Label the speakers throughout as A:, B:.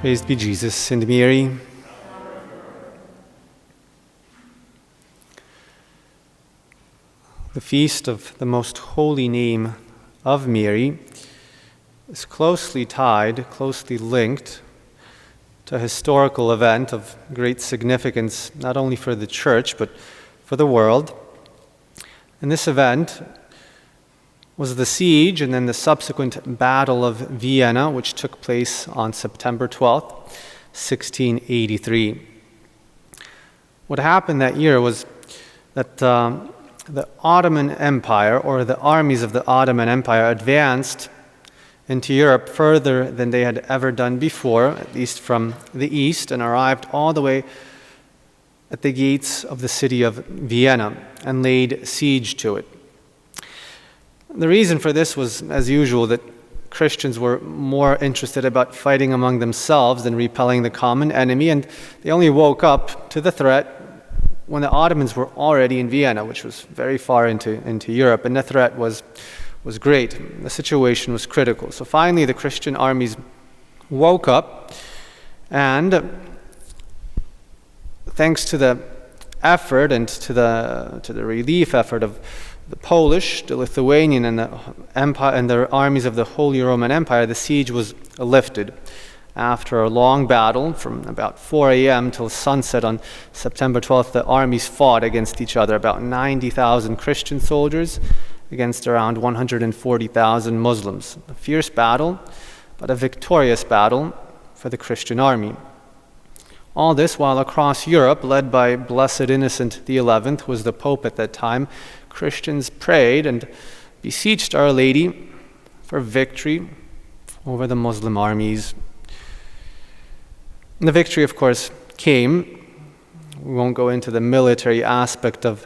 A: Praised be Jesus and Mary. The feast of the most holy name of Mary is closely tied, closely linked to a historical event of great significance, not only for the Church, but for the world. And this event was the siege and then the subsequent Battle of Vienna, which took place on September 12th, 1683. What happened that year was that the Ottoman Empire, or the armies of the Ottoman Empire, advanced into Europe further than they had ever done before, at least from the east, and arrived all the way at the gates of the city of Vienna and laid siege to it. The reason for this was, as usual, that Christians were more interested about fighting among themselves than repelling the common enemy, and they only woke up to the threat when the Ottomans were already in Vienna, which was very far into Europe, and the threat was great. The situation was critical. So finally the Christian armies woke up, and thanks to the effort and to the relief effort of the Polish, the Lithuanian, and the empire and the armies of the Holy Roman Empire, the siege was lifted. After a long battle from about 4 a.m. till sunset on September 12th, the armies fought against each other, about 90,000 Christian soldiers against around 140,000 Muslims. A fierce battle, but a victorious battle for the Christian army. All this while across Europe, led by Blessed Innocent XI, who was the Pope at that time, Christians prayed and beseeched Our Lady for victory over the Muslim armies. And the victory, of course, came. We won't go into the military aspect of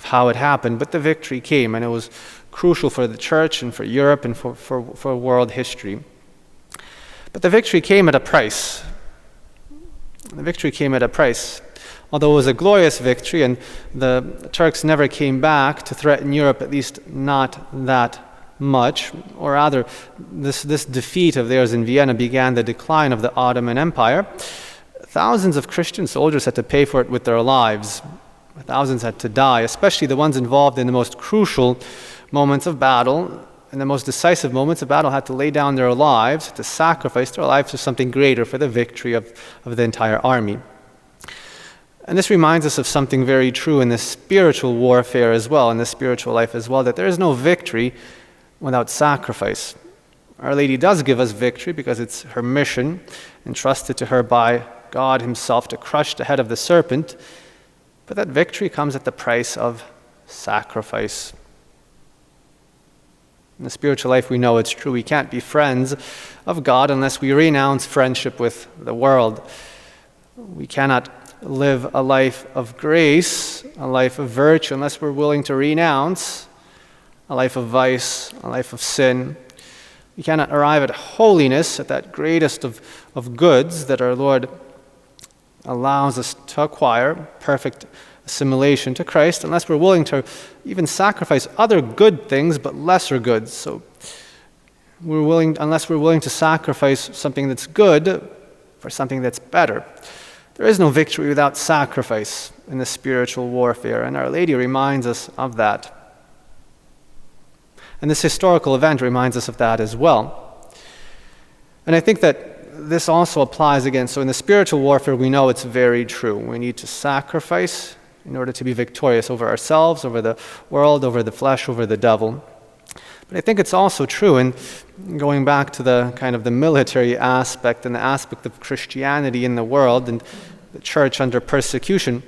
A: how it happened, but the victory came, and it was crucial for the Church and for Europe and for world history. But the victory came at a price. The victory came at a price. Although it was a glorious victory, and the Turks never came back to threaten Europe, at least not that much, or rather, this defeat of theirs in Vienna began the decline of the Ottoman Empire. Thousands of Christian soldiers had to pay for it with their lives. Thousands had to die, especially the ones involved in the most crucial moments of battle. In the most decisive moments of battle, had to lay down their lives, to sacrifice their lives for something greater, for the victory of the entire army. And this reminds us of something very true in the spiritual warfare as well, in the spiritual life as well, that there is no victory without sacrifice. Our Lady does give us victory because it's her mission, entrusted to her by God Himself to crush the head of the serpent, but that victory comes at the price of sacrifice. In the spiritual life, we know it's true. We can't be friends of God unless we renounce friendship with the world. We cannot live a life of grace, a life of virtue, unless we're willing to renounce a life of vice, a life of sin. We cannot arrive at holiness, at that greatest of goods that our Lord allows us to acquire, perfect assimilation to Christ, unless we're willing to even sacrifice other good things, but lesser goods. So unless we're willing to sacrifice something that's good for something that's better. There is no victory without sacrifice in the spiritual warfare, and Our Lady reminds us of that. And this historical event reminds us of that as well. And I think that this also applies again. So in the spiritual warfare, we know it's very true. We need to sacrifice in order to be victorious over ourselves, over the world, over the flesh, over the devil. But I think it's also true, and going back to the kind of the military aspect and the aspect of Christianity in the world and the Church under persecution,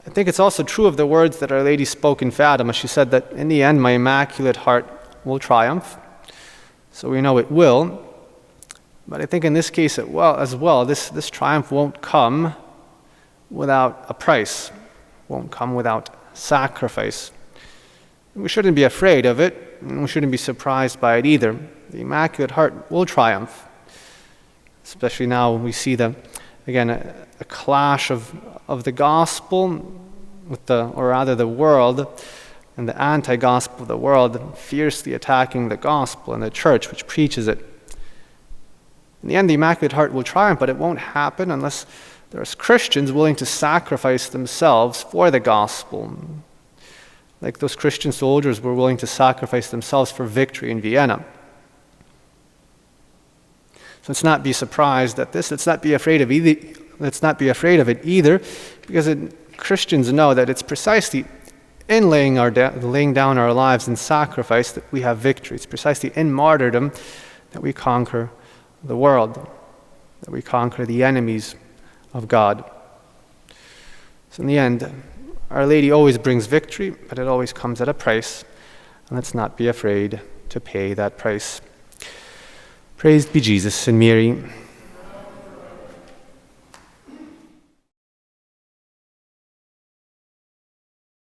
A: I think it's also true of the words that Our Lady spoke in Fatima. She said that in the end, my Immaculate Heart will triumph. So we know it will. But I think in this case as well, this triumph won't come without a price, won't come without sacrifice. We shouldn't be afraid of it, and we shouldn't be surprised by it either. The Immaculate Heart will triumph. Especially now we see a clash of the gospel with the world, and the anti-gospel of the world fiercely attacking the gospel and the Church which preaches it. In the end, the Immaculate Heart will triumph, but it won't happen unless there's Christians willing to sacrifice themselves for the gospel. Like those Christian soldiers were willing to sacrifice themselves for victory in Vienna. So let's not be surprised at this. Let's not be afraid of it either, because Christians know that it's precisely in laying down our lives in sacrifice that we have victory. It's precisely in martyrdom that we conquer the world, that we conquer the enemies of God. So in the end, Our Lady always brings victory, but it always comes at a price, and let's not be afraid to pay that price. Praised be Jesus and Mary.